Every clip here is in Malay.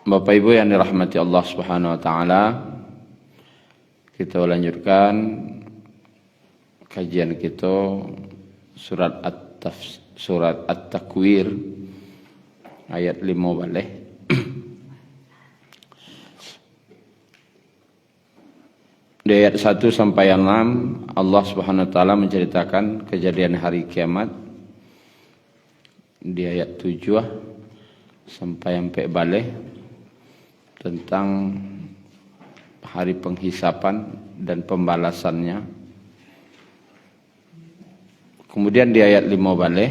Bapak Ibu yang dirahmati Allah Subhanahu wa taala, kita lanjutkan kajian kita surat At-Takwir ayat 5 balik. Di ayat 1 sampai 6 Allah Subhanahu wa taala menceritakan kejadian hari kiamat. Di ayat 7 sampai balik tentang hari penghisapan dan pembalasannya. Kemudian di ayat 5 balik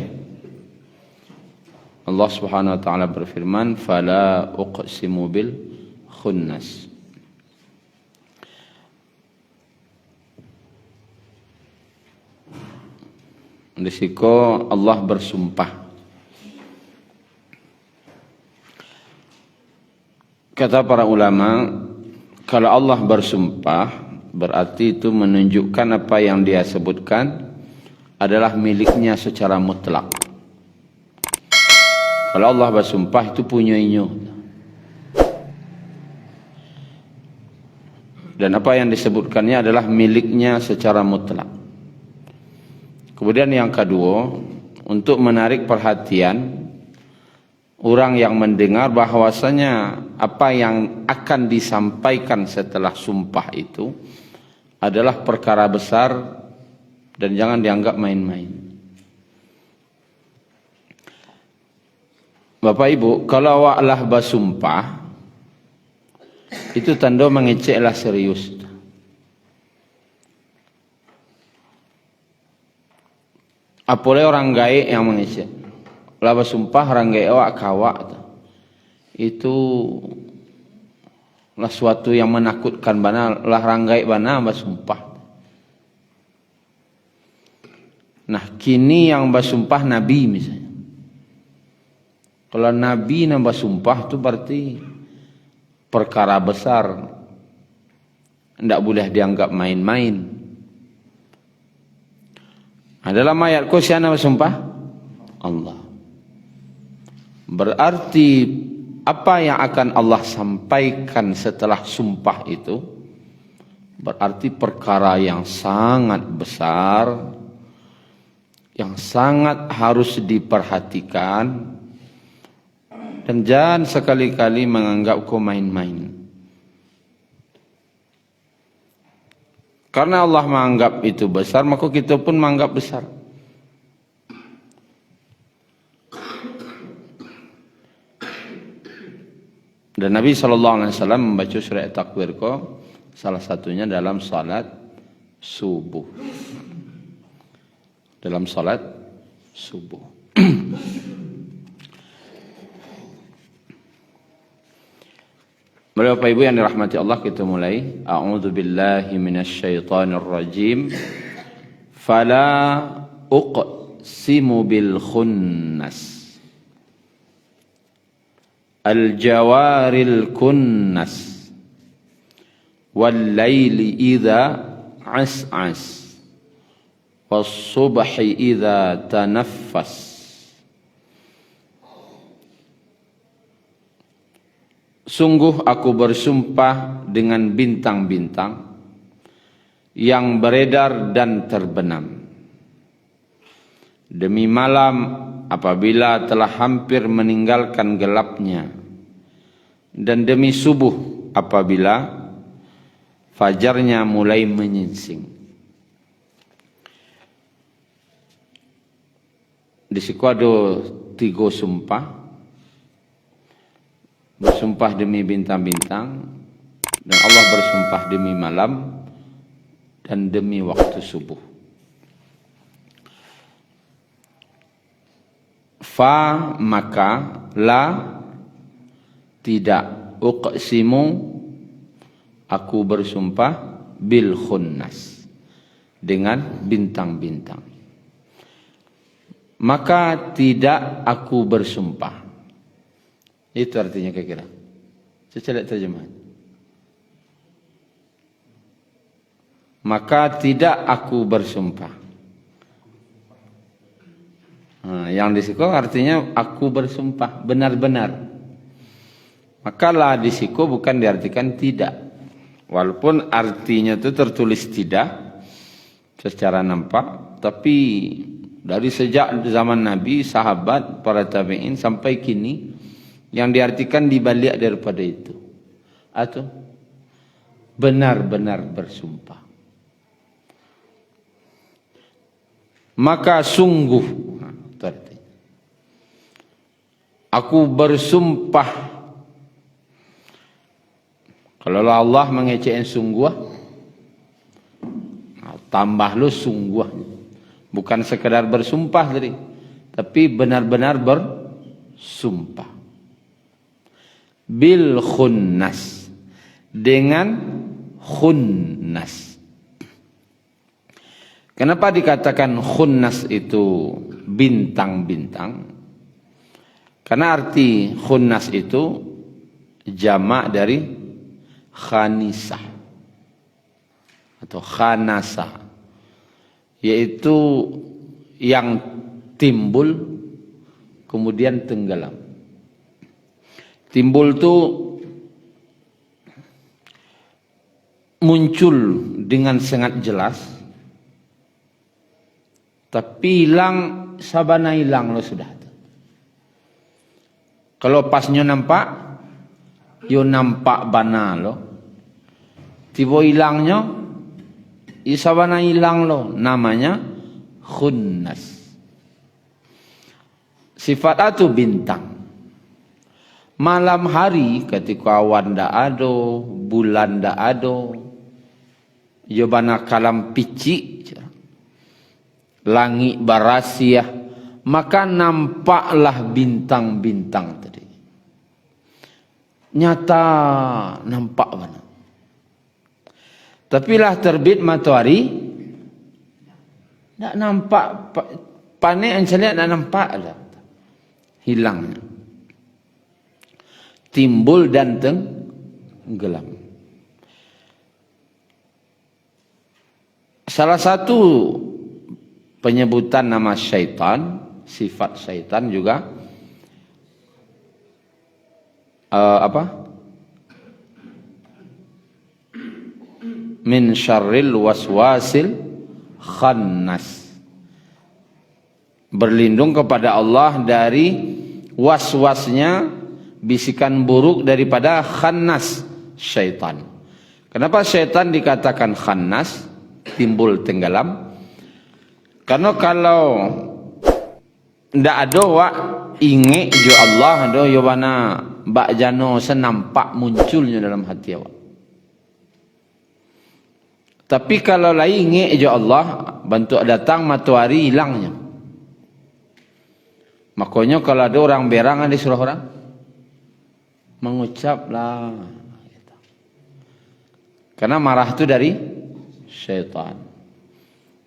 Allah Subhanahu wa taala berfirman, "Fala uqsimu bil khunnas." Di situ Allah bersumpah. Kata para ulama, kalau Allah bersumpah berarti itu menunjukkan apa yang dia sebutkan adalah miliknya secara mutlak. Kalau Allah bersumpah itu punyanya. Dan apa yang disebutkannya adalah miliknya secara mutlak. Kemudian yang kedua, untuk menarik perhatian orang yang mendengar bahwasanya apa yang akan disampaikan setelah sumpah itu adalah perkara besar dan jangan dianggap main-main. Bapak Ibu, kalau awaklah bersumpah itu tanda mengeceklah serius. Apalagi orang gaib yang mengecek. Lah bersumpah orang gaib awak kawak itu lah suatu yang menakutkan bana, lah orang gaib bana bersumpah. Nah, kini yang bersumpah Nabi misalnya. Kalau Nabi yang bersumpah itu berarti perkara besar. Tidak boleh dianggap main-main. Dalam ayat ko siapa bersumpah? Allah. Berarti apa yang akan Allah sampaikan setelah sumpah itu berarti perkara yang sangat besar, yang sangat harus diperhatikan, dan jangan sekali-kali menganggap kau main-main. Karena Allah menganggap itu besar, maka kita pun menganggap besar. Dan Nabi SAW membaca surat At-Takwir ko, salah satunya dalam salat subuh. Dalam salat subuh. Bapak Ibu yang dirahmati Allah, kita mulai. A'udzu billahi minasyaitonir rajim. Fala uqsimu bil khunnas. Al-jawaril kunnas. Wal laili idza as'as. Was subhi idza tanaffas. Sungguh aku bersumpah dengan bintang-bintang yang beredar dan terbenam. Demi malam apabila telah hampir meninggalkan gelapnya, dan demi subuh apabila fajarnya mulai menyingsing. Di situ ada 3 sumpah. Bersumpah demi bintang-bintang, dan Allah bersumpah demi malam dan demi waktu subuh. Fa maka, la tidak, uqsimu aku bersumpah, bil khunnas dengan bintang-bintang. Maka tidak aku bersumpah. Itu artinya kira-kira. Saya lihat terjemahan. Maka tidak aku bersumpah. Yang di situ artinya aku bersumpah benar-benar. Maka la di siku bukan diartikan tidak. Walaupun artinya itu tertulis tidak secara nampak, tapi dari sejak zaman Nabi, sahabat, para tabi'in sampai kini yang diartikan dibalik daripada itu. Atau benar-benar bersumpah. Maka sungguh, itu artinya, aku bersumpah. Kalau Allah mengecewakan sungguh, tambah lu sungguh. Bukan sekedar bersumpah tadi, tapi benar-benar bersumpah. Bil khunnas, dengan khunnas. Kenapa dikatakan khunnas itu bintang-bintang? Karena arti khunnas itu jamak dari khanisah atau khanasah, yaitu yang timbul kemudian tenggelam. Timbul itu muncul dengan sangat jelas, tapi hilang, sabana hilang lo sudah. Kalau pasnya nampak, yo nampak bana lo. Tiba hilangnya, sabana hilang lo. Namanya khunnas. Sifat itu bintang. Malam hari ketika awan ndak ada, bulan ndak ada, yo bana kalam picik, langit barasia, maka nampaklah bintang-bintang tadi. Nyata nampak mana. Tapi lah terbit matahari, tak nampak. Panik yang saya lihat tak nampak dah. Hilangnya. Timbul dan tenggelam. Salah satu penyebutan nama syaitan, sifat syaitan juga min syarril waswasil khannas, berlindung kepada Allah dari waswasnya bisikan buruk daripada khannas, syaitan. Kenapa syaitan dikatakan khannas, timbul tenggelam? Karena kalau ndak ada wak inge jo Allah do yo bana bak jano senampak munculnya dalam hati awak. Tapi kalau lain inge jo Allah, bentuk datang matahari hilangnya. Makanya kalau ada orang berangan disuruh orang mengucaplah, karena marah itu dari syaitan.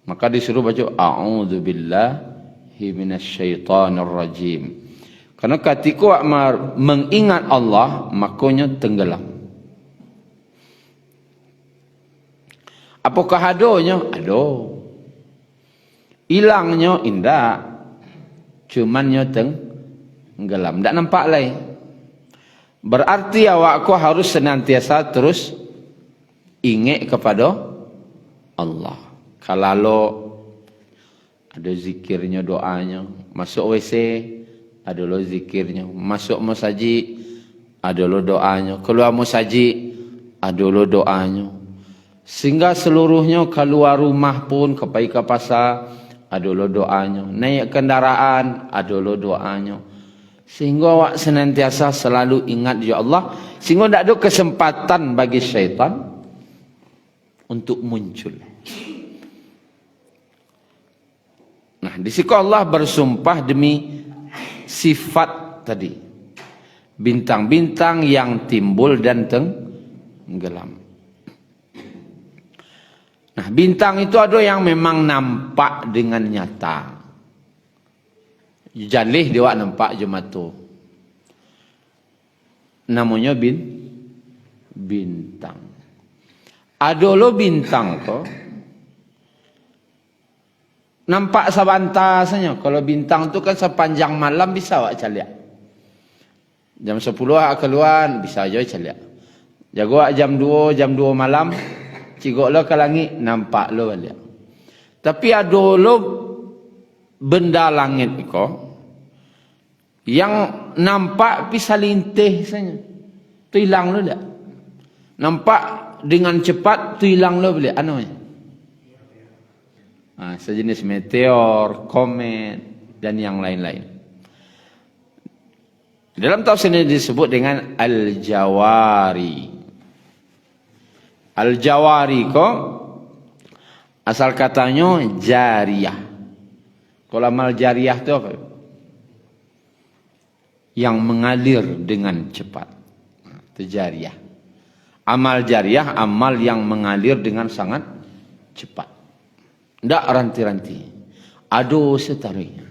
Maka disuruh baca a'udzubillahi minasyaitonir rajim. Karena ketika mengingat Allah, makanya tenggelam. Apakah adonya? Ado. Hilangnya indah. Cumannya tenggelam. Tak nampak lagi. Berarti awakku harus senantiasa terus ingat kepada Allah. Kalau lo ada zikirnya, doanya, masuk WC ada lo zikirnya, masuk masjid ada lo doanya, keluar masjid ada lo doanya, sehingga seluruhnya keluar rumah pun pergi ke pasar ada lo doanya, naik kendaraan ada lo doanya, sehingga awak senantiasa selalu ingat ya Allah, sehingga tidak ada kesempatan bagi syaitan untuk muncul. Nah, di situ Allah bersumpah demi sifat tadi. Bintang-bintang yang timbul dan tenggelam. Nah, bintang itu ada yang memang nampak dengan nyata. Jalih dia nampak jematu. Namanya bintang. Ada lo bintang kok. Nampak sabantasnya. Kalau bintang tu kan sepanjang malam bisa awak lihat. Jam 10 keluar bisa aja caliak. Jago jam 2 malam cigok lo ke langit nampak lo balik. Tapi ada lo benda langit iko yang nampak pi salintih saja. Tu hilang lo dak. Nampak dengan cepat tu hilang lo balik. Anu nya? Sejenis meteor, komet dan yang lain-lain. Dalam tafsir ini disebut dengan al-jawari. Al-jawari ko asal katanya jariyah. Kalau amal jariyah itu apa? Yang mengalir dengan cepat. Itu jariyah. Amal jariyah, amal yang mengalir dengan sangat cepat. Tidak ranti-ranti. Aduh setariknya.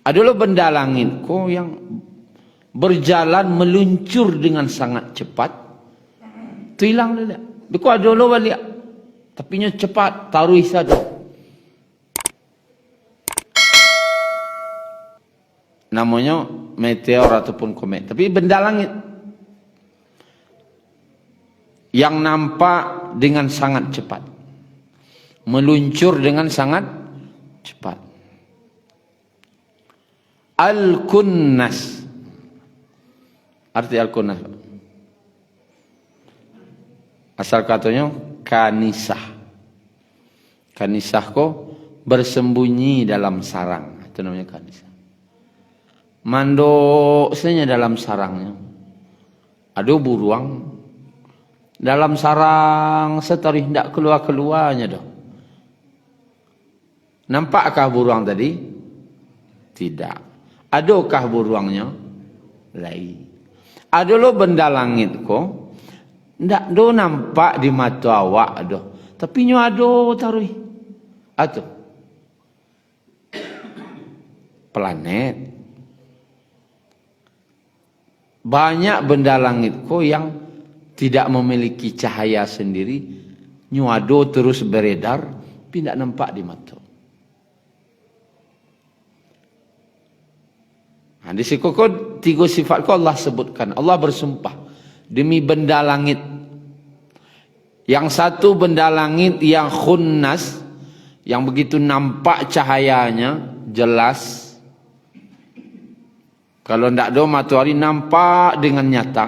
Aduh benda langit ko yang berjalan meluncur dengan sangat cepat. Itu hilang dia. Dia ada lo balik. Tapi nya cepat. Taruh satu. Namanya meteor ataupun komet. Tapi benda langit. Yang nampak dengan sangat cepat. Meluncur dengan sangat cepat. Al-kunnas. Arti al-kunnas. Asal katanya kanisah. Kanisah ko bersembunyi dalam sarang. Itu namanya kanisah. Mandok saja dalam sarangnya. Ada buruang. Dalam sarang setari tidak keluar-keluarnya dah. Nampakkah buruang tadi? Tidak. Adakah buruangnya? Lain. Ada lo benda langit ko. Ndak do nampak di mata awak ado. Tapi nyo ado taruh. Atu. Planet. Banyak benda langit ko yang tidak memiliki cahaya sendiri. Nyo ado terus beredar, tapi ndak nampak di mata. Di situ kok tiga sifat ko Allah sebutkan. Allah bersumpah demi benda langit. Yang satu benda langit yang khunnas, yang begitu nampak cahayanya jelas. Kalau ndak ada matahari nampak dengan nyata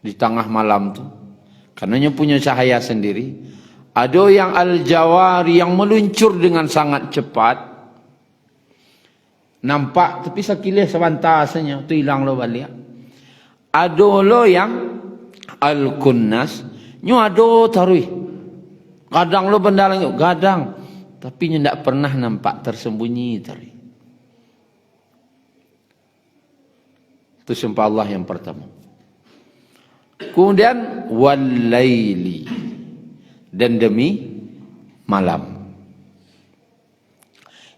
di tengah malam tu. Karenanya punya cahaya sendiri. Ada yang al-jawari yang meluncur dengan sangat cepat. Nampak tapi sekilas sebentar saja tu hilang lo balik. Ada lo yang al-kunnas, nyu ada taruh. Kadang lo benda langit, kadang tapi nyu ndak pernah nampak tersembunyi taruh. Itu sumpah Allah yang pertama. Kemudian wal-laili, dan demi malam.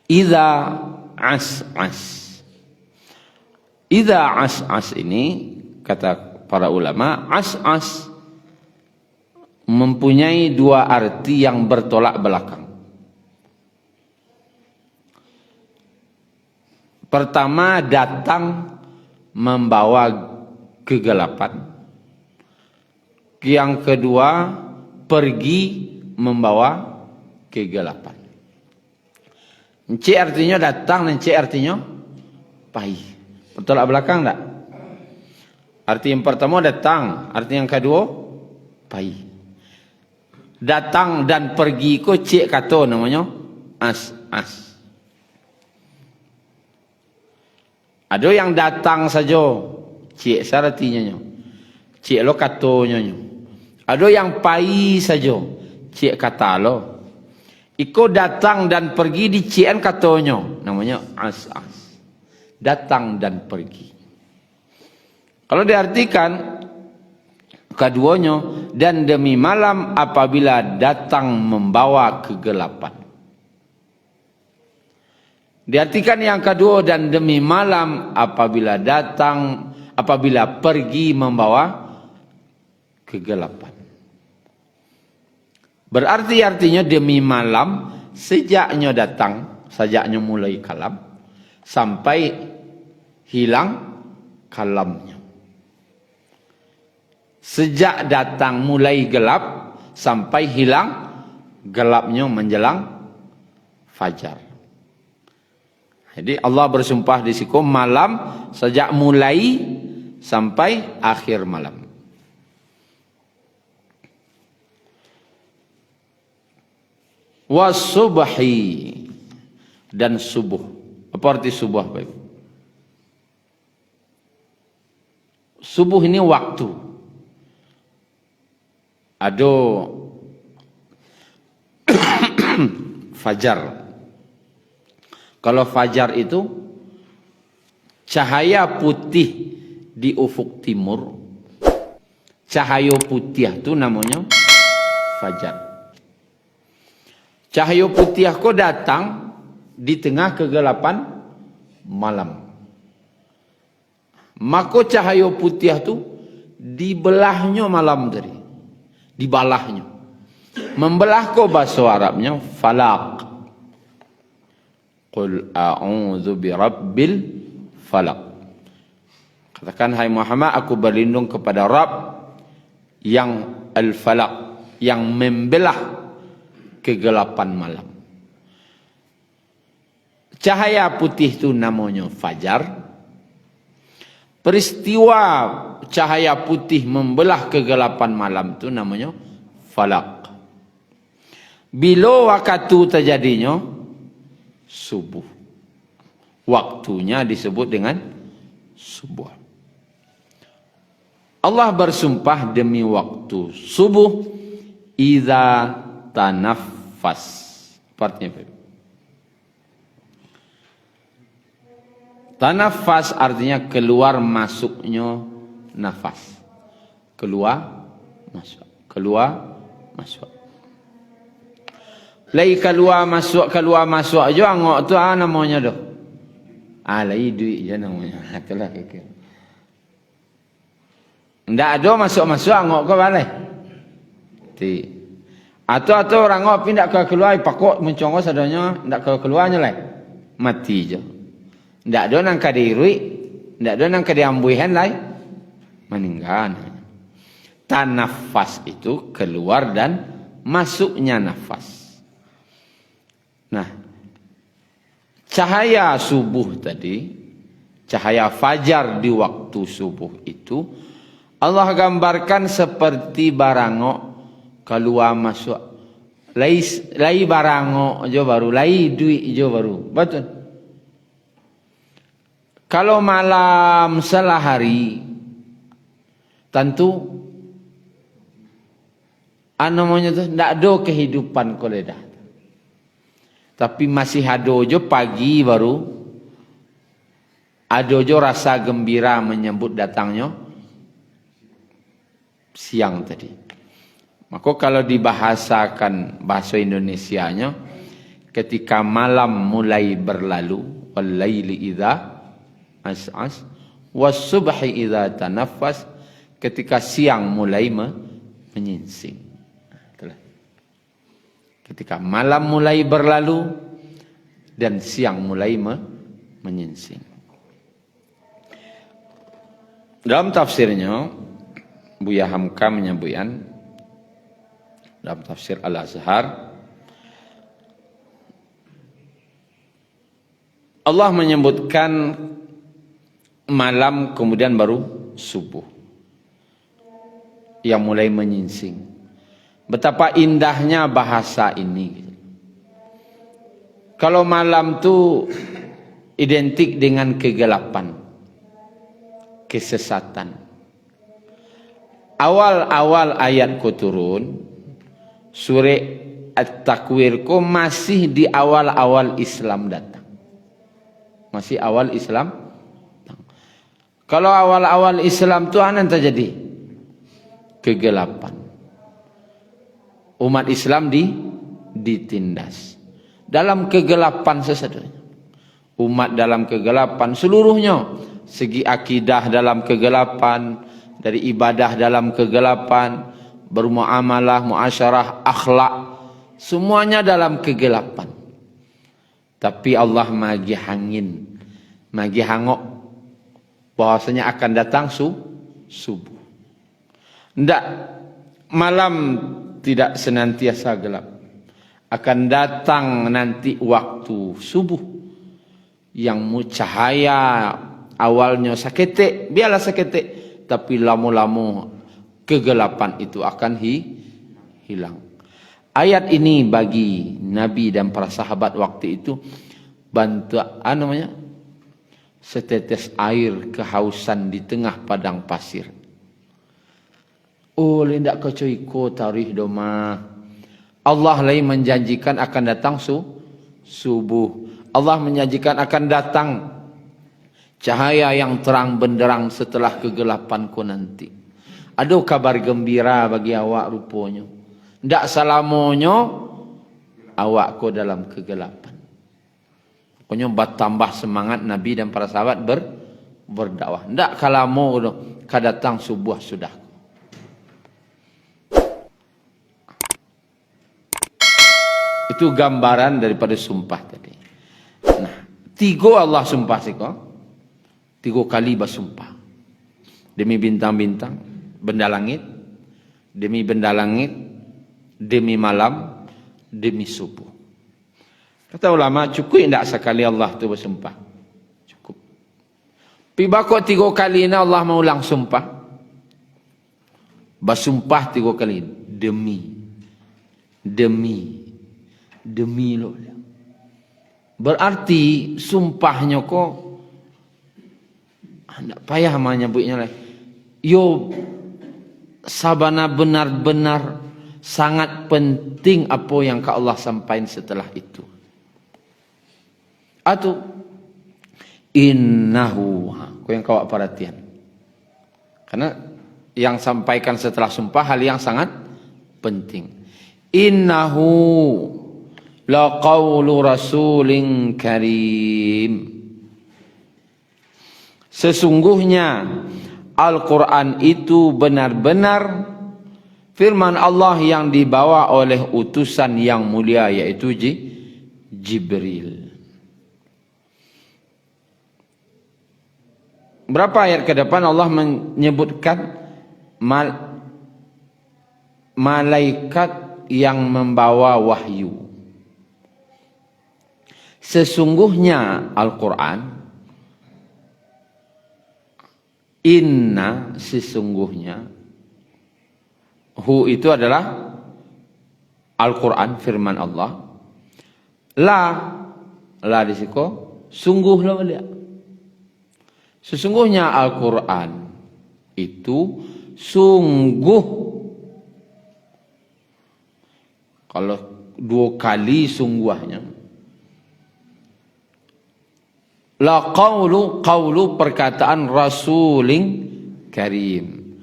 Idza as-as. Idza as-as ini kata para ulama, as-as mempunyai dua arti yang bertolak belakang. Pertama, datang membawa kegelapan. Yang kedua, pergi membawa kegelapan. Encik artinya datang, encik artinya pahit. Bertolak belakang tak? Arti yang pertama datang, arti yang kedua pahit. Datang dan pergi ko cik kata namanya as-as. Ada yang datang saja, cik saratinya. Cik lo katanya. Ada yang pahit saja, cik kata lo. Iko datang dan pergi di cian katanya, namanya as-as. Datang dan pergi. Kalau diartikan keduanya, dan demi malam apabila datang membawa kegelapan. Diartikan yang kedua, dan demi malam apabila pergi membawa kegelapan. Berarti artinya demi malam sejaknya datang, sejaknya mulai kalam sampai hilang kalamnya. Sejak datang mulai gelap sampai hilang gelapnya menjelang fajar. Jadi Allah bersumpah di situ malam sejak mulai sampai akhir malam. Wasubhi, dan subuh. Apa arti subuh, Bapak? Subuh ini waktu. Ada fajar. Kalau fajar itu cahaya putih di ufuk timur. Cahaya putih itu namanya fajar. Cahaya putih kau datang di tengah kegelapan malam. Maka cahaya putih itu dibelahnya malam tadi. Dibalahnya. Membelah kau bahasa Arabnya falaq. Qul a'udzu birabbil falaq. Katakan, hai Muhammad, aku berlindung kepada Rabb yang al-falaq, yang membelah kegelapan malam. Cahaya putih itu namanya fajar. Peristiwa cahaya putih membelah kegelapan malam itu namanya falaq. Bila waktu terjadinya subuh. Waktunya disebut dengan subuh. Allah bersumpah demi waktu subuh idza tanaffas. Artinya tanaffas artinya keluar masuknya nafas. Keluar masuk. Keluar masuk. Lai keluar masuk aja angok tu namanya dah. Lai duit je namanya. Itulah kira. Ndak ada masuk angok ke balai. Ti. Atau orang ngok pindah ke keluar pakok mencongos adanya ndak ke keluarnya lai. Mati je. Ndak ada nang kadirui, ndak ada nang kadiambuihan lai. Meninggal. Tanafas itu keluar dan masuknya nafas. Nah, cahaya subuh tadi, cahaya fajar di waktu subuh itu, Allah gambarkan seperti barangok keluar masuk. Lai barangok jo baru, lai duit jo baru. Betul. Kalau malam setelah hari, tentu namanya tu ndak ada kehidupan koledah. Tapi masih ada je pagi baru, ada je rasa gembira menyambut datangnya siang tadi. Maka kalau dibahasakan bahasa Indonesianya, ketika malam mulai berlalu, wal laili idza as'as, was subhi idza tanaffas, ketika siang mulai menyingsing. Ketika malam mulai berlalu dan siang mulai menyingsing. Dalam tafsirnya Buya Hamka menyebutkan dalam tafsir Al-Azhar, Allah menyebutkan malam kemudian baru subuh yang mulai menyingsing. Betapa indahnya bahasa ini. Kalau malam tu identik dengan kegelapan, kesesatan. Awal-awal ayat ku turun, surah At-Takwir ku masih di awal-awal Islam datang. Masih awal Islam. Kalau awal-awal Islam tu apa yang terjadi? Kegelapan. Umat Islam ditindas dalam kegelapan sesadanya. Umat dalam kegelapan seluruhnya, segi akidah dalam kegelapan, dari ibadah dalam kegelapan, bermuamalah, muasyarah, akhlak, semuanya dalam kegelapan. Tapi Allah magi hangin, magi hangok bahwasanya akan datang subuh. Tidak, malam tidak senantiasa gelap. Akan datang nanti waktu subuh yang cahaya awalnya saketek, biarlah saketek, tapi lama-lama kegelapan itu akan hilang. Ayat ini bagi Nabi dan para sahabat waktu itu bantu setetes air kehausan di tengah padang pasir. Oh, lendak kecoiko tarikh doma. Allah lain menjanjikan akan datang subuh. Allah menjanjikan akan datang cahaya yang terang benderang setelah kegelapanku nanti. Ada kabar gembira bagi awak rupanya. Tidak selamanya awakku dalam kegelapan. Pokoknya bertambah semangat Nabi dan para sahabat berdakwah. Tidak kalamo kadatang subuh sudah. Itu gambaran daripada sumpah tadi. Nah, 3 Allah sumpah siko. 3 kali bersumpah. Demi bintang-bintang, benda langit, demi benda langit, demi malam, demi subuh. Kata ulama, cukup tidak sekali Allah tu bersumpah? Cukup. Piba kok 3 kali ini Allah mengulang sumpah? Bersumpah 3 kali. Demi lo. Berarti sumpahnya kok tidak payah menyebutnya lah. Yo sabana benar-benar sangat penting apa yang ke Allah sampaikan setelah itu. Atau innahu, kau yang kau perhatian. Karena yang sampaikan setelah sumpah hal yang sangat penting. Innahu laqaulu rasulin karim. Sesungguhnya Al-Quran itu benar-benar firman Allah yang dibawa oleh utusan yang mulia, yaitu Jibril. Berapa ayat ke depan Allah menyebutkan malaikat yang membawa wahyu. Sesungguhnya Al-Quran, inna sesungguhnya, hu itu adalah Al-Quran firman Allah. La disiko sungguh lah dia. Sesungguhnya Al-Quran itu sungguh. Kalau 2 kali sungguhnya. La qawlu perkataan rasulin karim.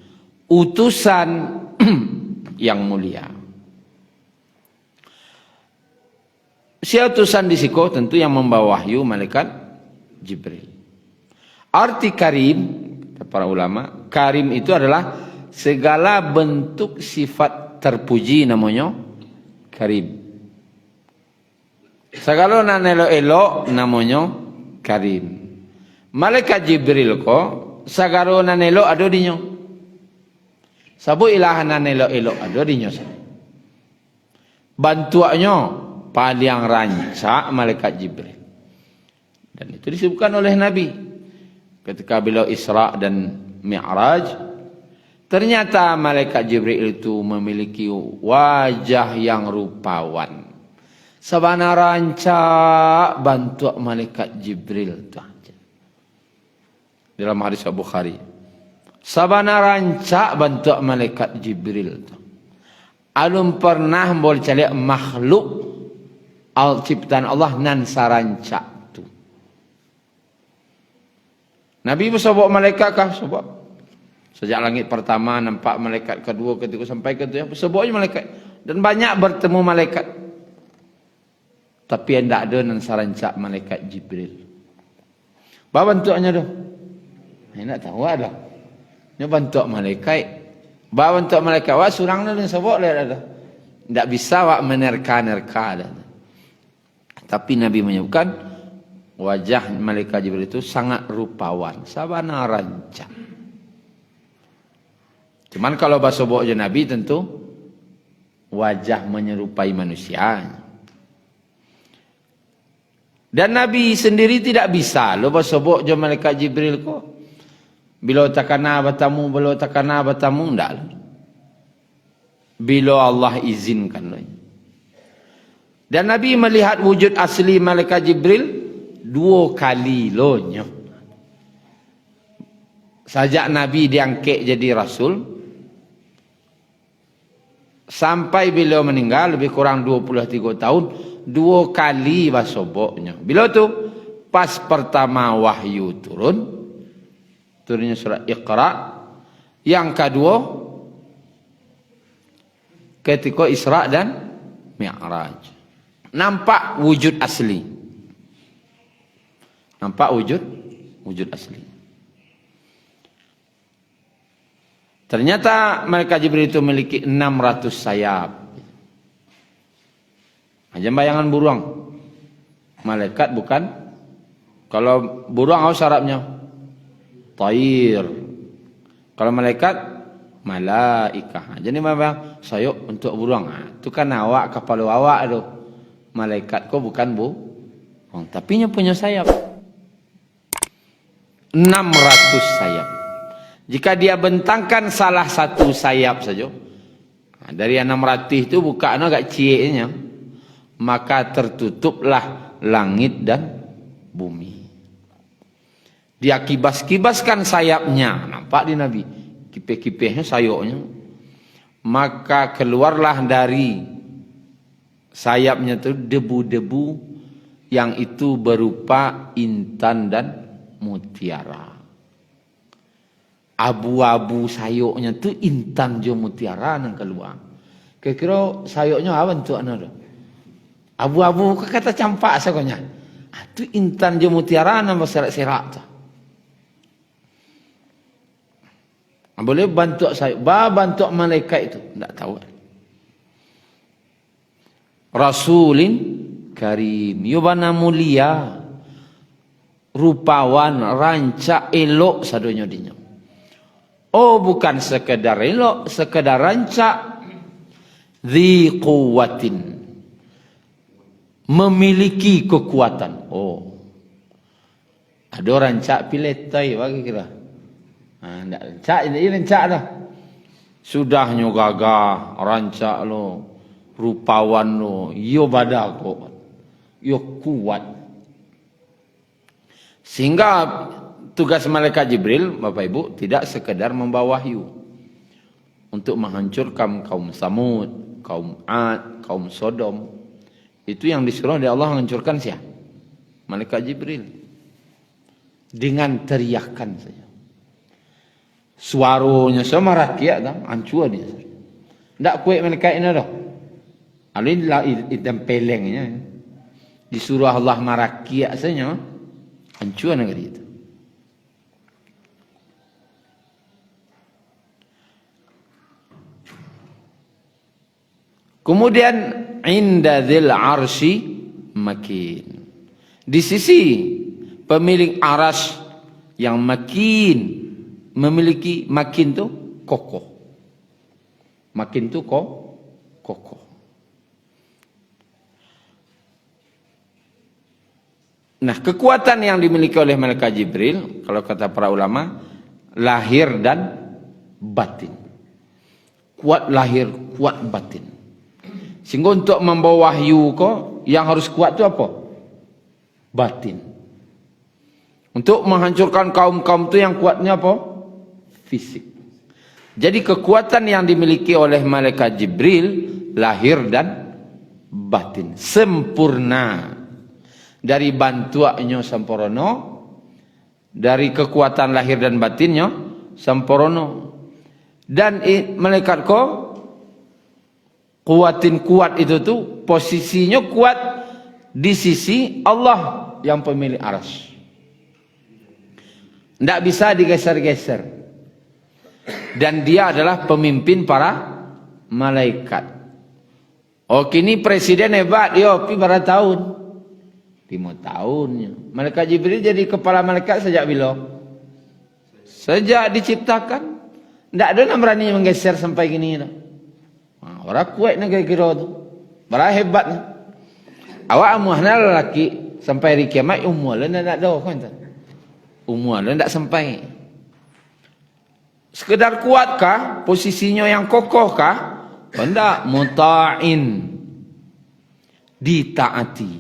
Utusan yang mulia. Si utusan di siko tentu yang membawa wahyu malaikat Jibril. Arti karim, para ulama, karim itu adalah segala bentuk sifat terpuji namanya karim. Segala nan elo-elo namanya karim. Malaikat Jibril ko sagaro nan elo ada dinyo. Sabu ilahan nan elo-elo ada dinyo. Bantuannya paling rancak malaikat Jibril. Dan itu disebutkan oleh Nabi ketika beliau Isra dan Mi'raj. Ternyata malaikat Jibril itu memiliki wajah yang rupawan. Sabana rancak bantu malaikat Jibril tu. Dalam hadis Bukhari. Sabana rancak bantu malaikat Jibril tu. Alum pernah boleh cari makhluk ciptaan Allah nan sarancak tu. Nabi bersabak malaikat kah? Sebab sejak langit pertama nampak malaikat, kedua, ketiga sampai ketiga bersabaknya malaikat, dan banyak bertemu malaikat. Tapi yang tidak ada nan sarancak malaikat Jibril. Apa bentuknya tu? Saya nak tahu ada. Ini bentuk malaikat. Apa bentuk malaikat? Wah surang tu sebab ada. Tidak bisa wak menerka-nerka ada. Tapi Nabi menyebutkan wajah malaikat Jibril itu sangat rupawan, sabana rancak. Cuman kalau bahasa boknya Nabi tentu wajah menyerupai manusia. Dan Nabi sendiri tidak bisa lo bahasa boknya malaikat Jibril kok. Bila takana batamu, ndak. Bila Allah izinkan lo. Dan Nabi melihat wujud asli malaikat Jibril 2 kali lonya. Sejak Nabi diangkat jadi Rasul, sampai beliau meninggal lebih kurang 23 tahun, 2 kali basoboknya. Bila tu pas pertama wahyu turunnya surat Iqra. Yang kedua ketika Isra dan Mi'raj. Nampak wujud asli. Nampak wujud asli. Ternyata malaikat Jibril itu memiliki 600 sayap. Macam bayangan burung. Malaikat bukan. Kalau burung apa syaratnya? Tair. Kalau malaikat malaikah. Jadi memang sayap untuk burung. Itu kan awak, kepala awak tu. Malaikat kok bukan burung, tapi nya punya sayap. 600 sayap. Jika dia bentangkan salah satu sayap saja, dari 600 itu bukaan agak cieknya, maka tertutuplah langit dan bumi. Dia kibas-kibaskan sayapnya, nampak di Nabi, kipeh-kipehnya sayapnya, maka keluarlah dari sayapnya itu debu-debu yang itu berupa intan dan mutiara. Abu-abu sayoknya tu intan jo mutiara nang keluar. Kira-kira sayoknya apa bentuknya tu? Abu-abu kata campak sakonya. Tu intan jo mutiara nang berserak-serak tu. Boleh bantu sayok, bantu malaikat itu, enggak tahu. Rasulin karim, yubana mulia, rupawan, rancak, elok sadonya dinya. Oh, bukan sekedar elok, sekedar rancak, dzi quwwatin, memiliki kekuatan. Oh, ada rancak piletai bagi kira. Ndak rancak, ini rancak dah. Sudahnya gagah, rancak lo. Rupawan lo, yo badak kok, yo kuat. Sehingga tugas malaikat Jibril, Bapak Ibu, tidak sekedar membawa wahyu untuk menghancurkan kaum Samud, kaum Ad, kaum Sodom. Itu yang disuruh oleh Allah menghancurkan siapa? Malaikat Jibril. Dengan teriakan saja. Suaranya sama rakyat dah, hancur dia. Tak kuat malaikat ini dah. Alillah hitam pelengnya. Disuruh Allah marakiak saja, hancur negeri itu. Kemudian inda dzil arsy makin. Di sisi pemilik aras yang makin, memiliki makin tu kokoh. Makin tu kokoh. Nah, kekuatan yang dimiliki oleh malaikat Jibril, kalau kata para ulama, lahir dan batin. Kuat lahir, kuat batin. Sehingga untuk membawa wahyu kok, yang harus kuat itu apa? Batin. Untuk menghancurkan kaum-kaum itu yang kuatnya apa? Fisik. Jadi kekuatan yang dimiliki oleh malaikat Jibril, lahir dan batin. Sempurna. Dari bantuannya sempurna, dari kekuatan lahir dan batinnya sempurna. Dan malaikat kau kuatin kuat itu tuh posisinya kuat di sisi Allah yang pemilik arsy. Tidak bisa digeser-geser. Dan dia adalah pemimpin para malaikat. Oh, kini presiden hebat, yo, pi berapa tahun? 5 tahunnya. Malaikat Jibril jadi kepala malaikat sejak bila? Sejak diciptakan. Tak ada yang berani menggeser sampai gini dah. Orang kuat nak kira-kira tu. Berapa hebatnya. Awak amuhna lelaki sampai hari kiamat umur lah tak ada kan tak? Umur lah tak sampai. Sekedar kuatkah? Posisinya yang kokohkah? Tidak, muta'in. Ditaati.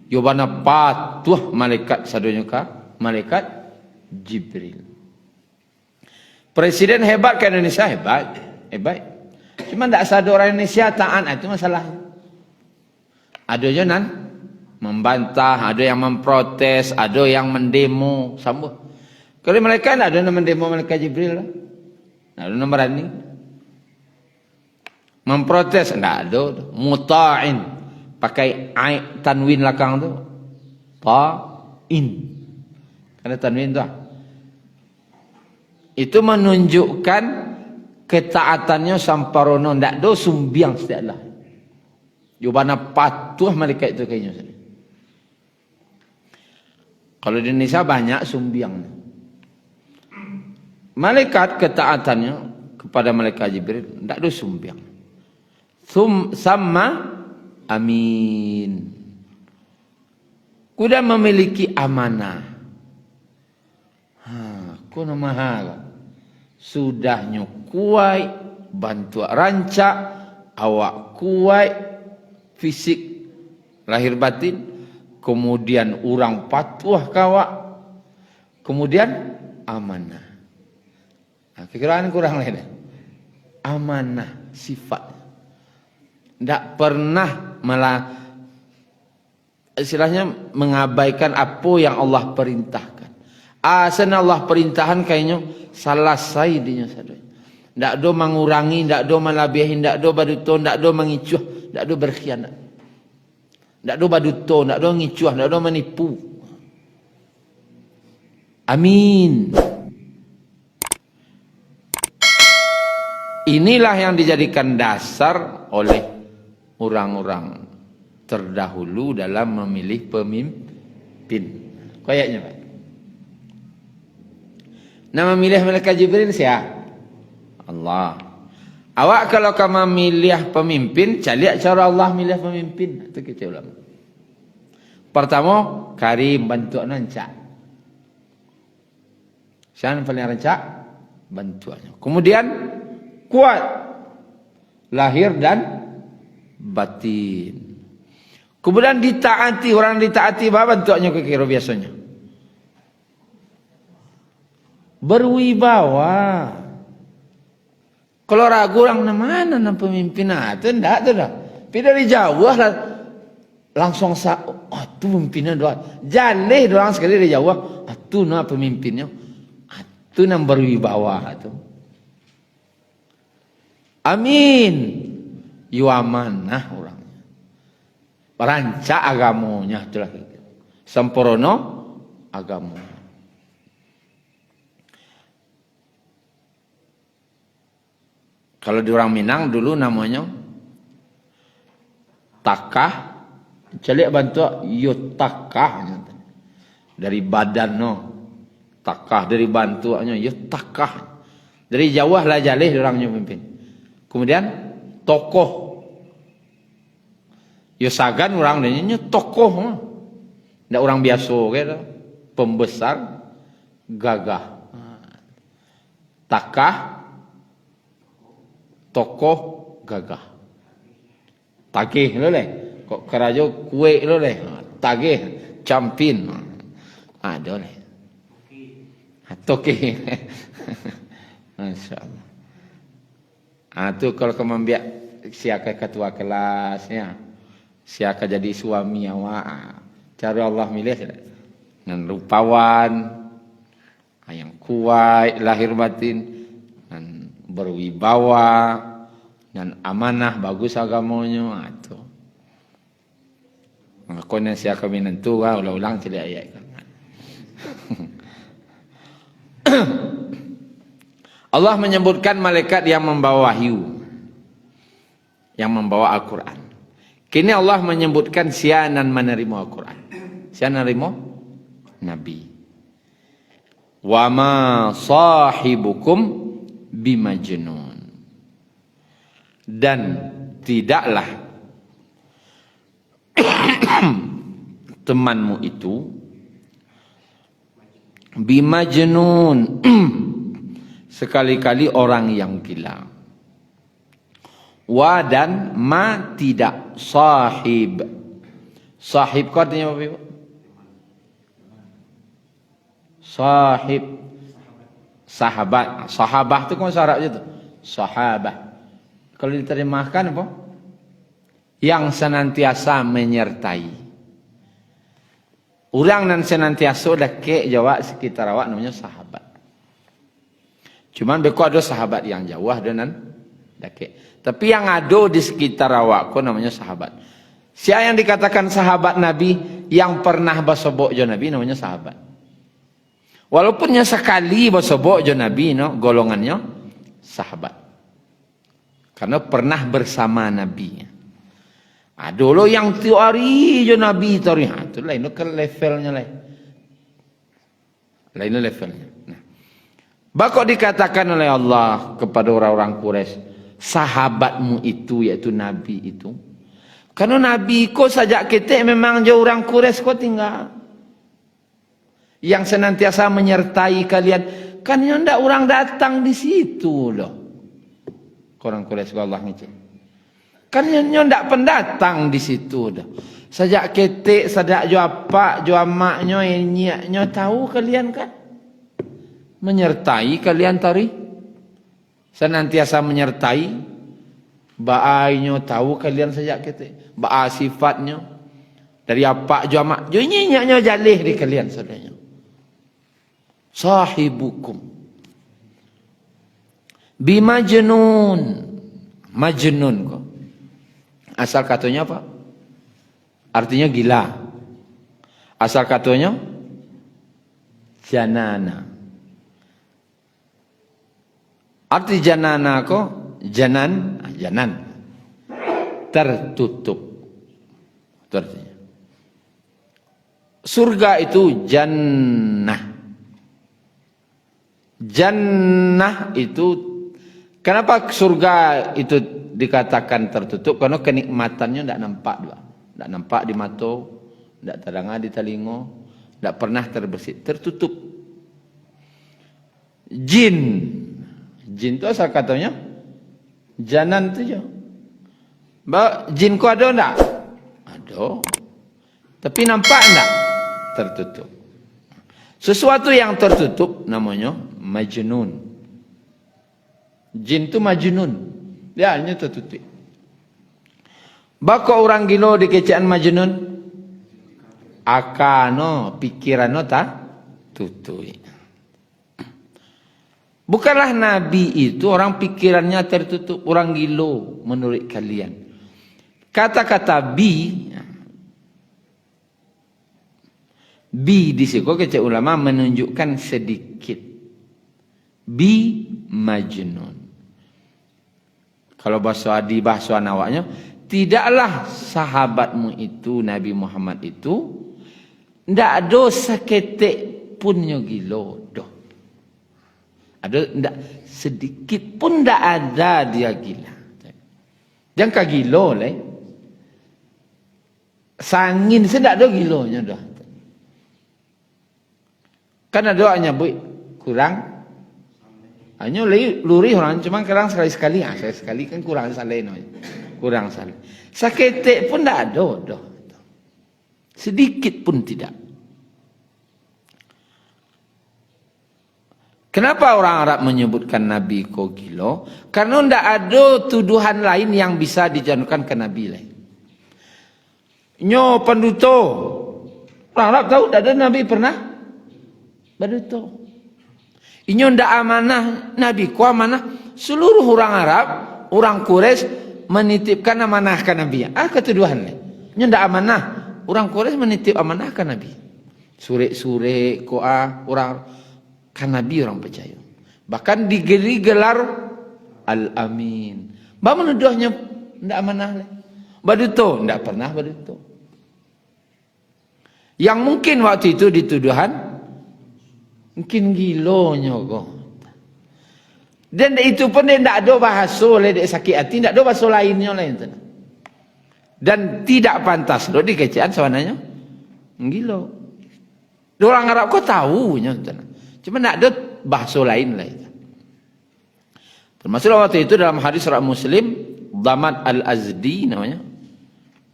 Yobana patuh malaikat sadonya kah? Malaikat Jibril. Presiden hebat ke Indonesia? Hebat. Hebat. Cuma tak ada orang Indonesia taat, itu masalah. Ada je nan membantah, ada yang memprotes, ada yang mendemo, sambut. Kalau mereka tak ada yang mendemo malaikat Jibril lah. Tak ada yang berani. Memprotes, tak ada. Muta'in. Pakai tanwin belakang tu. Ta'in. Karena tanwin tu. Itu menunjukkan ketaatannya samparono. Tak ada sumbiang setiap lah. Jubana patuh malaikat itu kayaknya. Kalau di Indonesia banyak sumbiang. Malaikat ketaatannya kepada malaikat Jibril tidak ada sumbiang. Sama amin. Kuda memiliki amanah. Kuna mahal. Sudahnya kuat, bantu rancak, awak kuat, fisik, lahir batin, kemudian orang patuh kawak, kemudian amanah. Kekiraan kurang lain. Amanah sifat. Tak pernah malah istilahnya mengabaikan apa yang Allah perintahkan. Asal Allah perintahkan kayaknya salah saidinya saja. Tak ada mengurangi, tak ada melebihi, tak ada baduto, tak ada mengicuh, tak ada berkhianat. Tak ada baduto, tak ada mengicuh, tak ada menipu. Amin. Inilah yang dijadikan dasar oleh orang-orang terdahulu dalam memilih pemimpin. Kayaknya Pak. Nama memilih malaikat Jibril siapa? Allah. Awak kalau kamu memilih pemimpin, cari cara Allah milih pemimpin. Itu kita ulama. Pertama, karim bantu rancak. Siapa yang paling rancak? Bantuannya. Kemudian kuat lahir dan batin. Kemudian ditaati, orang ditaati apa bentuknya kira biasanya? Berwibawa. Kalau ragu orang mana pemimpin itu enggak tu dah. Tapi dari jauh lah langsung tu pemimpinnya doa. Jalih doang sekali dari jauh. Tu na pemimpinnya. Tu yang berwibawa tu. Amin. Yu amanah orangnya. Rancak agamanya itulah. Sempurna agama. Kalau di orang Minang dulu namanya takah, celik bantu yutakah dari badan no, takah dari bantuannya yutakah dari Jawa lah jalih orangnya pimpin. Kemudian tokoh, yusagan orang lainnya tokoh, tidak orang biasa, gitu. Pembesar, gagah, takah. Tokoh gagah. Tagih lo leh. Kok kerajo kue lo leh. Tagih campin. Ada leh. Tokih. Masya-Allah. Tu kalau kamu biak siapa ketua kelasnya. Siapa jadi suami awak. Cara Allah milih dengan rupawan yang kuat lahir batin. Berwibawa dan amanah bagus agamanya itu. Makanya siapa kami nentu ulang-ulang tidak ayat. Allah menyebutkan malaikat yang membawa wahyu, yang membawa Al-Quran. Kini Allah menyebutkan sianan menerima Al-Quran. Sianan menerima Nabi. Wa ma sahibukum bimajnun. Dan tidaklah temanmu itu bimajnun, sekali-kali orang yang gila. Wa dan ma tidak sahib. Sahib kau artinya apa? Sahib, sahabat. Sahabah itu kan bahasa Arab itu. Sahabah. Kalau diterjemahkan apa? Yang senantiasa menyertai. Orang yang senantiasa dake jawab sekitar awak namanya sahabat. Cuman beko ada sahabat yang jauh dan dake. Tapi yang ada di sekitar awak ko namanya sahabat. Siapa yang dikatakan sahabat Nabi yang pernah bersobok jo Nabi namanya sahabat. Walaupunnya sekali bersobok jo Nabi no golongannya sahabat. Karena pernah bersama Nabi. Ada lo yang tiap hari jo Nabi tari. Ha tu lain ke levelnya lain. Lain levelnya. Nah. Bakok dikatakan oleh Allah kepada orang-orang Quraisy, sahabatmu itu yaitu Nabi itu. Karena Nabi ko sajak kita memang jauh orang Quraisy ko tinggal. Yang senantiasa menyertai kalian. Kan yang ndak orang datang di situ loh. Orang Quraisy Allah ngecek. Kan yang ndak pendatang di situ dah. Sajak ketik, sajak jo apa, jo amaknya, nyiaknya tahu kalian kan? Menyertai kalian tari. Senantiasa menyertai. Ba'ainya tahu kalian sajak ketik. Ba'a sifatnya. Dari apa jo amak, jo nyiaknya jalih di kalian saudaranya. Sahibukum bimajnun. Majnun kok. Asal katanya apa? Artinya gila. Asal katanya janana. Arti janana kok janan, janan. Tertutup. Itu artinya. Surga itu jannah. Jannah itu, kenapa surga itu dikatakan tertutup? Karena kenikmatannya tidak nampak juga. Tidak nampak di mata, tidak terdengar di telinga, tidak pernah terbersih, tertutup. Jin. Jin itu asal katanya janan itu je. Jin ku ada enggak? Ada. Tapi nampak enggak? Tertutup. Sesuatu yang tertutup namanya majnun. Jin itu majnun. Dia hanya tertutup. Bako orang gila dikecaan majnun. Akano pikirano tak tutup. Bukanlah Nabi itu orang pikirannya tertutup. Orang gila menurut kalian. Kata-kata bi di sini kecik ulama menunjukkan sedikit. Bi majnun. Kalau bahasa di bahasa nawaknya, tidaklah sahabatmu itu Nabi Muhammad itu ndak ada seketik pun yang gila doh. Ada ndak sedikit pun ndak ada dia gila. Jangan ka gila leh. Sangin sedak ada gilanya dah. Kan ada hanya kurang. Hanya luri orang cuma kurang sekali-sekali. Sekali-sekali kan kurang saleh no. Kurang saleh. Saketek pun tak ada dah. Sedikit pun tidak. Kenapa orang Arab menyebutkan Nabi ko gila? Karena tidak ada tuduhan lain yang bisa dijanukan ke Nabi lain. Nyo penduto. Orang Arab tahu tak ada Nabi pernah berduto. Inyo ndak amanah Nabi ku amanah. Seluruh orang Arab, orang Quraisy menitipkan amanah ke Nabi. Ketuduhan lain. Inyo ndak amanah. Orang Quraisy menitip amanah ke Nabi. Sure-sure koa orang kan Nabi orang percaya. Bahkan digeri gelar Al-Amin. Bah menuduhnya ndak amanah lain. Baduto, tidak pernah baduto. Yang mungkin waktu itu dituduhan, mungkin gilonya kok. Dan itu pun dia tidak ada bahasa oleh dia sakit hati, tidak ada bahasa lainnya lain. Dan tidak pantas loh dikecian sebenarnya. Gilo. Orang Arab kok tahunya. Cuma tidak ada bahasa lain lah. Termasuk waktu itu dalam hadis riwayat Muslim, Dhamad Al-Azdi namanya.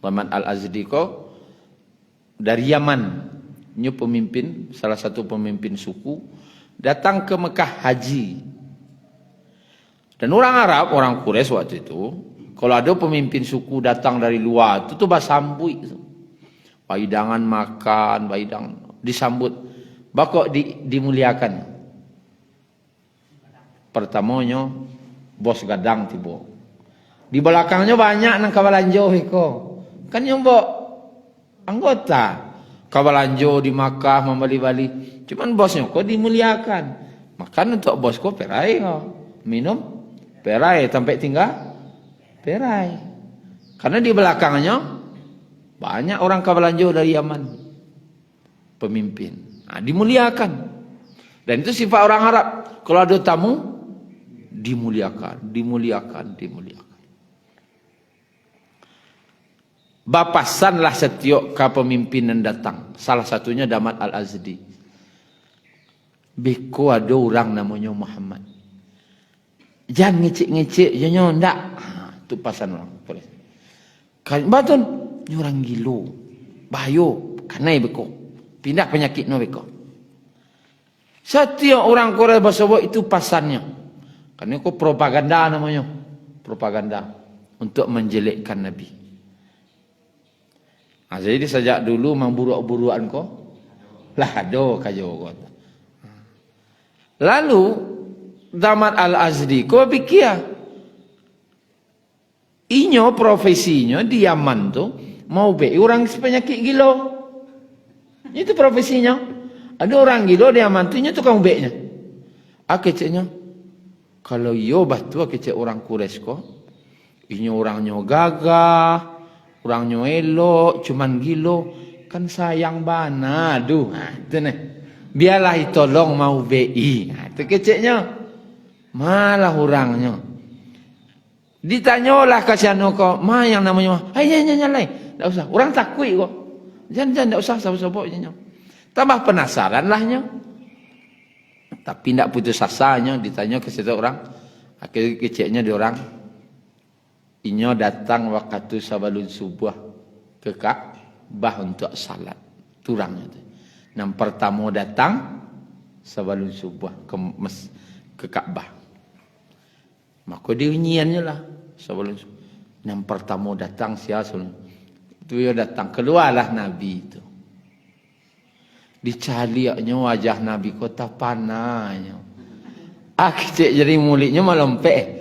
Dhamad Al-Azdi kok dari Yaman. Ini pemimpin, salah satu pemimpin suku, datang ke Mekah haji. Dan orang Arab, orang Quraisy waktu itu, kalau ada pemimpin suku datang dari luar, itu tuh basambui. Baidangan makan, baidang disambut. Bakok dimuliakan. Pertamanya, bos gadang tiba. Di belakangnya banyak nang kawalanjo iko. Kan yang bawa anggota. Kawalanjo di Makkah membali-bali. Cuman bosnya kok dimuliakan. Makan untuk bos kok perai kok. Minum perai sampai tinggal perai. Karena di belakangnya banyak orang kawalanjo dari Yaman. Pemimpin. Nah, dimuliakan. Dan itu sifat orang Arab. Kalau ada tamu dimuliakan, dimuliakan, dimuliakan. Bapasanlah setiap kepemimpinan datang. Salah satunya Dhamad Al-Azdi. Beko ada orang namanya Muhammad. Jangan ngecek-ngecek je nyo ndak. Tu pasan orang. Kan batun ni orang gilo. Bahayo kanai beko. Pindah penyakit no beko. Setiap orang Korea bersebuah itu pasannya. Karena itu propaganda namanya. Propaganda untuk menjelekkan Nabi. Nah, jadi sejak dulu memburuk-buruan kok. Lah do kajo kota. Lalu Dhamad Al-Azdi kau pikir inyo profesinya di Yaman tu mau be orang penyakit gilo. Itu profesinya. Ada orang gilo di Yaman tu nya tukang be-nya. Akeceknya kalau yo batu akecek orang Quraisy kok inyo orangnya gagah, orangnya elok, cuman gilo kan sayang bana. Aduh, itu nih. Biarlah tolong mau BI. Itu keceknya. Malah orangnya. Ditanyalah kasihan kok, "Ma yang namanya, nyalai." Enggak usah. Orang takut kok. Jangan enggak usah sabuk-sabuknya. Tambah penasaran lahnya. Tapi enggak putus asanya ditanya ke situ orang. Akhirnya keceknya di orang. Inyo datang waktu sabalun subuh ke Ka'bah untuk salat. Turangnya tu. Yang pertama datang sabalun subuh ke Ka'bah. Maka dia nyiannya lah sabalun subuh. Yang pertama datang siapa? Itu dia datang keluarlah Nabi itu. Dicaliaknya wajah Nabi kota panahnya. Cek jadi mulutnya melempeh.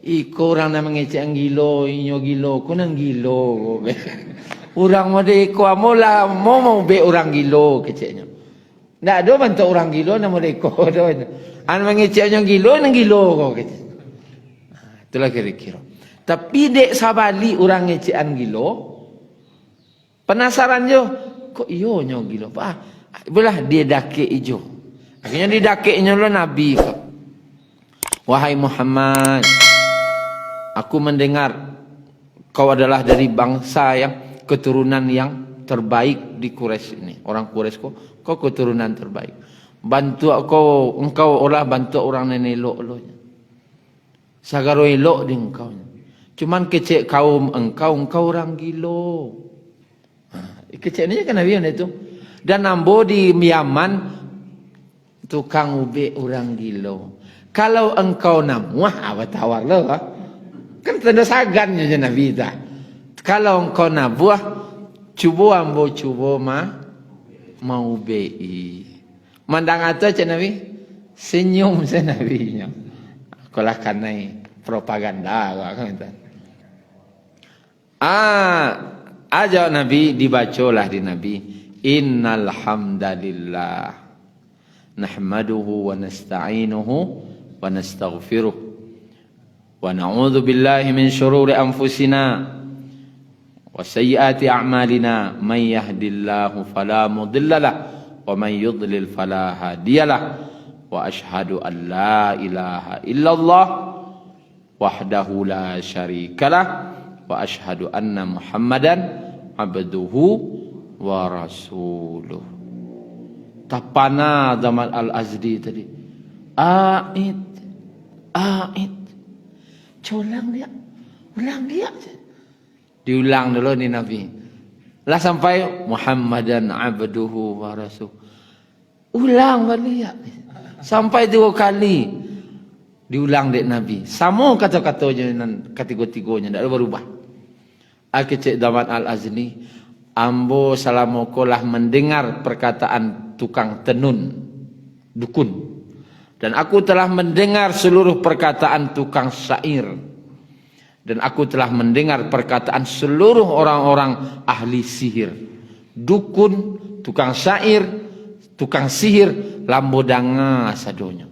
Iko orang nak mengecek gilo, inyo gilo, ko nang gilo. Orang mode iko amola mau be orang gilo keceknya. Ndak ada bantu orang gilo nak mode iko do. An mengeceknya gilo nang gilo ko kecek. Itulah kira-kira. Tapi dek sabali orang ngecekan gilo. Penasaran jo, kok iyo nyo gilo. Belah dia dake ijo. Akhirnya didakeknya lo Nabi kok. Wahai Muhammad, aku mendengar kau adalah dari bangsa yang keturunan yang terbaik di Quraisy ini. Orang Quraisy kau keturunan terbaik. Bantu engkau olah bantu orang nenek elok lo. Sagaro elok di engkau. Cuman kecek kaum engkau orang gilo. Keceknya kan Nabi itu. Dan nambo di Yaman tukang ube orang gilo. Kalau engkau namuah apa tawar lo? Kan tanda sagannya je Nabi dah. Kalau engkau nak buah, cuba ambo cuba mau bei. Mandang atas je Nabi, senyum je Nabi nya. Kalau kanai propaganda kan itu. Aja Nabi dibacalah di Nabi. Innal hamdalillah nahmaduhu wa nasta'inuhu wa nastaghfiruh. Wa na'udzu billahi min syururi anfusina wa sayyiati a'malina may yahdillahu fala mudilla lahu wa may yudlil fala hadiyalah wa asyhadu an la ilaha illallah wahdahu la syarikalah wa asyhadu anna Muhammadan abduhu wa rasuluh. Tapana Zaman Al-Azdi tadi. Ait. Ulang dia. Diulang dulu ni Nabi. Lah sampai Muhammadan abduhu wa rasuluh. Ulang balik. Sampai 2 kali. Diulang dek Nabi. Sama kata-katanya dan ketiga-tiganya. Tak ada berubah. Al-Kecik Zaman Al-Azdi. Ambo salamokolah mendengar perkataan tukang tenun. Dukun. Dan aku telah mendengar seluruh perkataan tukang syair. Dan aku telah mendengar perkataan seluruh orang-orang ahli sihir. Dukun, tukang syair, tukang sihir, lambodanga sadonya.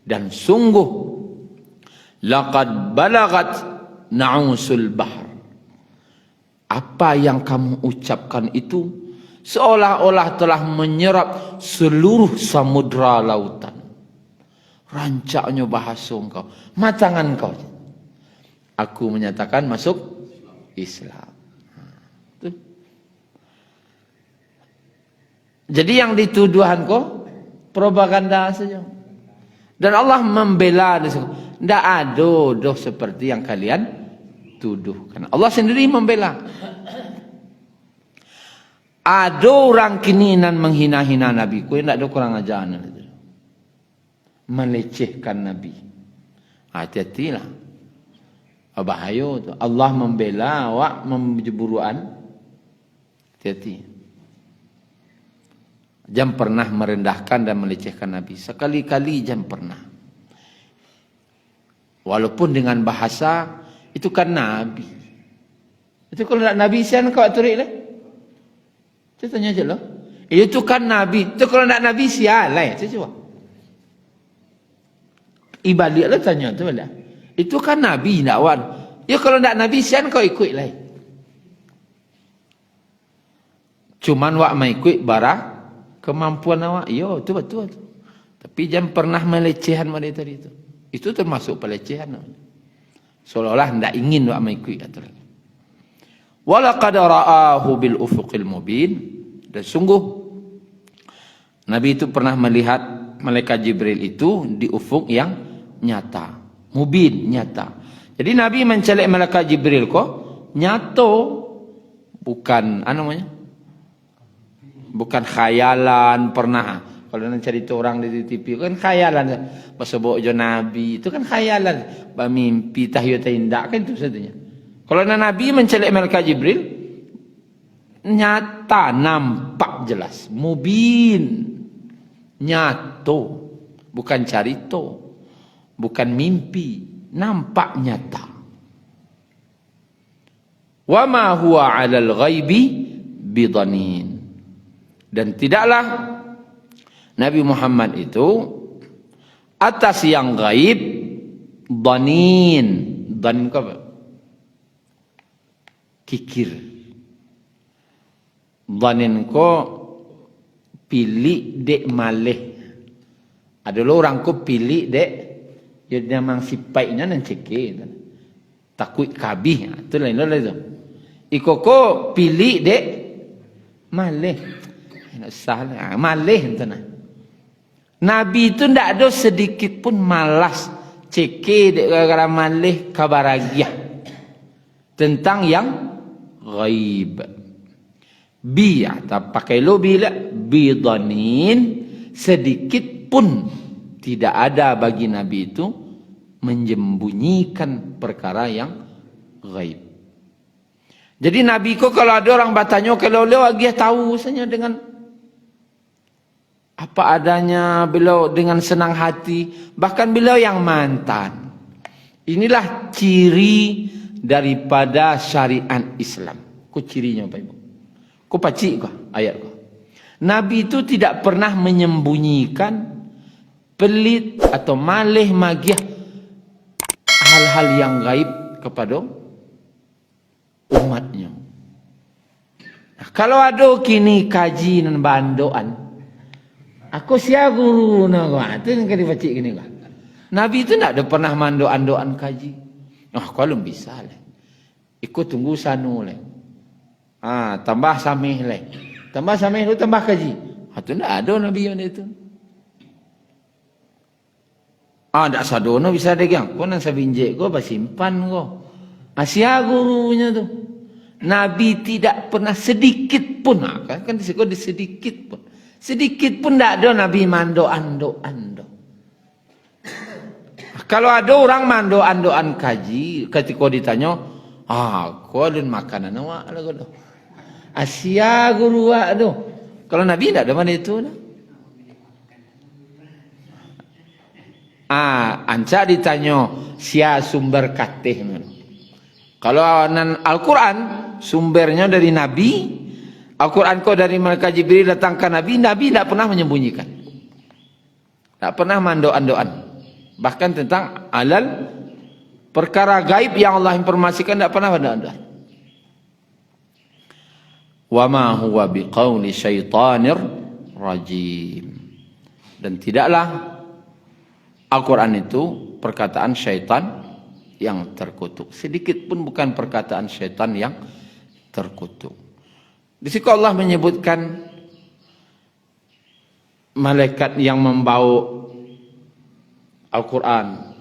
Dan sungguh, laqad balagat na'usul bahr. Apa yang kamu ucapkan itu seolah-olah telah menyerap seluruh samudra lautan. Rancaknya bahasa engkau, matangan kau. Aku menyatakan masuk Islam. Jadi yang dituduhan kau propaganda saja. Dan Allah membela. Tidak ada doh seperti yang kalian tuduhkan. Allah sendiri membela. Ada orang kini nan menghina-hina Nabi. Kau tidak ada kurang ajaran. Melecehkan Nabi. Hati-hatilah. Bahaya tu. Allah membela awak memjeburuan. Hati-hati. Jangan pernah merendahkan dan melecehkan Nabi. Sekali-kali jangan pernah. Walaupun dengan bahasa itu kan Nabi. Itu kalau nak Nabi sian kau aturik lah. Saya tanya je lah. Itu kan Nabi. Itu kalau nak Nabi sian lah. Saya cuba. Ibalik lah tanya tu lah. Itu kan Nabi nak wan. Ya kalau nak Nabi sian kau ikut lah. Cuman wak mai ikut barang kemampuan awak. Yo, tu betul. Tapi jangan pernah melecehan mereka tadi itu. Itu termasuk pelecehan. Seolah-olah tidak ingin wak mai ikut atau lagi. Walaqad ra'ahu bil ufuqil mubin. Dan sungguh Nabi itu pernah melihat malaikat Jibril itu di ufuk yang nyata, mubin, nyata. Jadi Nabi mencelek malaikat Jibril kok nyato, bukan namanya, bukan khayalan pernah. Kalau nak cerita orang di TV kan khayalan, pasal jo Nabi itu kan khayalan, mimpi tahyul tindak kan itu saja. Kalau Nabi mencelek malaikat Jibril nyata, nampak jelas, mubin, nyato, bukan carito. Bukan mimpi, nampak nyata. Wa ma huwa 'alal ghaibi bidanin. Dan tidaklah Nabi Muhammad itu atas yang gaib danin. Danin apa? Kikir. Danin ko pilih dek malih. Ada orang ko pilih dek dia memang sifatnya nan cekik. Takut kabih. Itu lain tu. Ikoko pilih dek malih. Nak salah. Malih tu nah. Nabi itu tidak ada sedikit pun malas cekik dek gara-gara malih kabaragiah tentang yang ghaib. Bi atau pakai lo bila bidanin, sedikit pun tidak ada bagi Nabi itu menyembunyikan perkara yang gaib. Jadi Nabi kok kalau ada orang bertanya, kalau beliau dia tahu sebenarnya dengan apa adanya, beliau dengan senang hati, bahkan beliau yang mantan. Inilah ciri daripada syariat Islam. Kok cirinya Pak Ibu? Kok pacik kok ayat kok? Nabi itu tidak pernah menyembunyikan, pelit atau malih magiah hal-hal yang gaib kepada umatnya. Kalau ada kini kaji dan bandoan, aku siap guru nak tu yang kali baca gini kan. Nabi tu tak ada pernah mandoan kaji. Kalau bisa lah. Ikut tunggu sanu lah. Tambah samih lah. Tambah samih tu tambah kaji. Tu tak ada Nabi yang itu. Tak sadono bisa dagang. Kau nak sabinjek kau simpan kau. Asia gurunya tu. Nabi tidak pernah sedikit pun. Kan disebut sedikit pun. Sedikit pun tak ada Nabi mando-ando. Kalau ada orang mando-andoan kaji, ketika ditanya, kau ada makanan awak lah kau tu. Asia guru awak tu. Kalau Nabi tak ada mana itu lah. Anca ditanya, sia sumber katih mana? Kalau Al-Quran, sumbernya dari Nabi. Al-Quran kau dari malaikat Jibril datang ke Nabi. Nabi tak pernah menyembunyikan. Tak pernah mando-andoan. Bahkan tentang alal perkara gaib yang Allah informasikan tak pernah mando-andoan. Wa ma huwa biqauli syaitanir rajim. Dan tidaklah Al-Quran itu perkataan syaitan yang terkutuk. Sedikit pun bukan perkataan syaitan yang terkutuk. Di situ Allah menyebutkan malaikat yang membawa Al-Quran,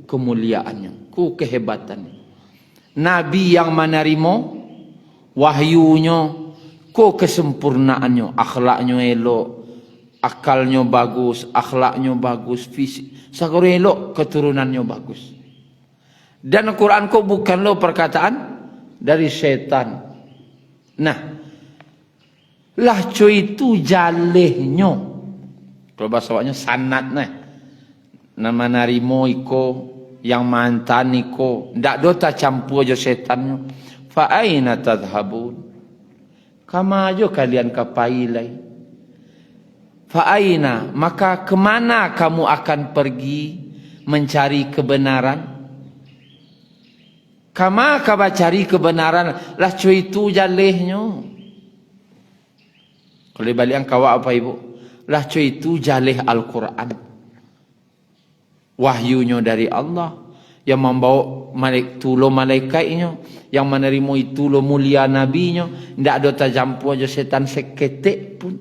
kemuliaannya, kehebatannya. Nabi yang menerima wahyunya, kesempurnaannya, akhlaknya elok, akalnya bagus, akhlaknya bagus, fisik, sagor elok, keturunannya bagus. Dan Al-Quran kau bukanlah perkataan dari syaitan. Nah, lah cuy itu jalehnya. Kalau bahasa awaknya sanat nah. Nama narimo iko, yang mantan iko, ndak do ta campur aja setannya. Fa aina tadhhabun? Kama aja kalian kapailai. Fa aina, maka kemana kamu akan pergi mencari kebenaran? Kama kaba cari kebenaran lah cuy itu jalehnya. Kalau balik kawa apa ibu? Lah cuy itu jaleh Al-Quran. Wahyunya dari Allah yang membawa malaikatnya, yang menerima itu lo mulia nabinya, ndak ada tajampu aja setan seketik pun.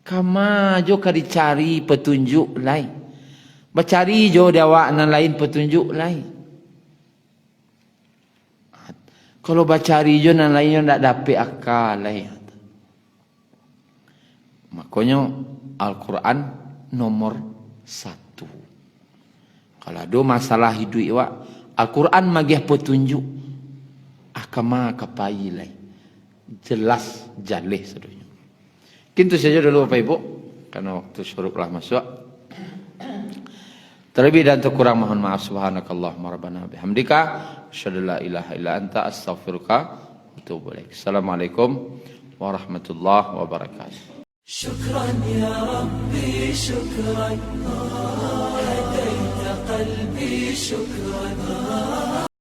Kama jo kadi cari petunjuk lain. Bacari jo dawak nan lain petunjuk lain. Kalau bacari jo nan lainnya ndak dapat akal lain. Makanya Al-Quran nomor 1. Kalau ada masalah hidup awak, Al-Quran magih petunjuk. Akama kapai lain. Jelas jalih sedunia. Kintu saja dulu Bapak Ibu, karena waktu syuruklah masuk. Terlebih dan terkurang mohon maaf. Subhanakallahumma rabbana bihamdika asyhadu la ilaha illa anta astaghfiruka wa atubu ilaik. Assalamualaikum warahmatullahi wabarakatuh. شكرا يا ربي شكرا هديت قلبي شكرا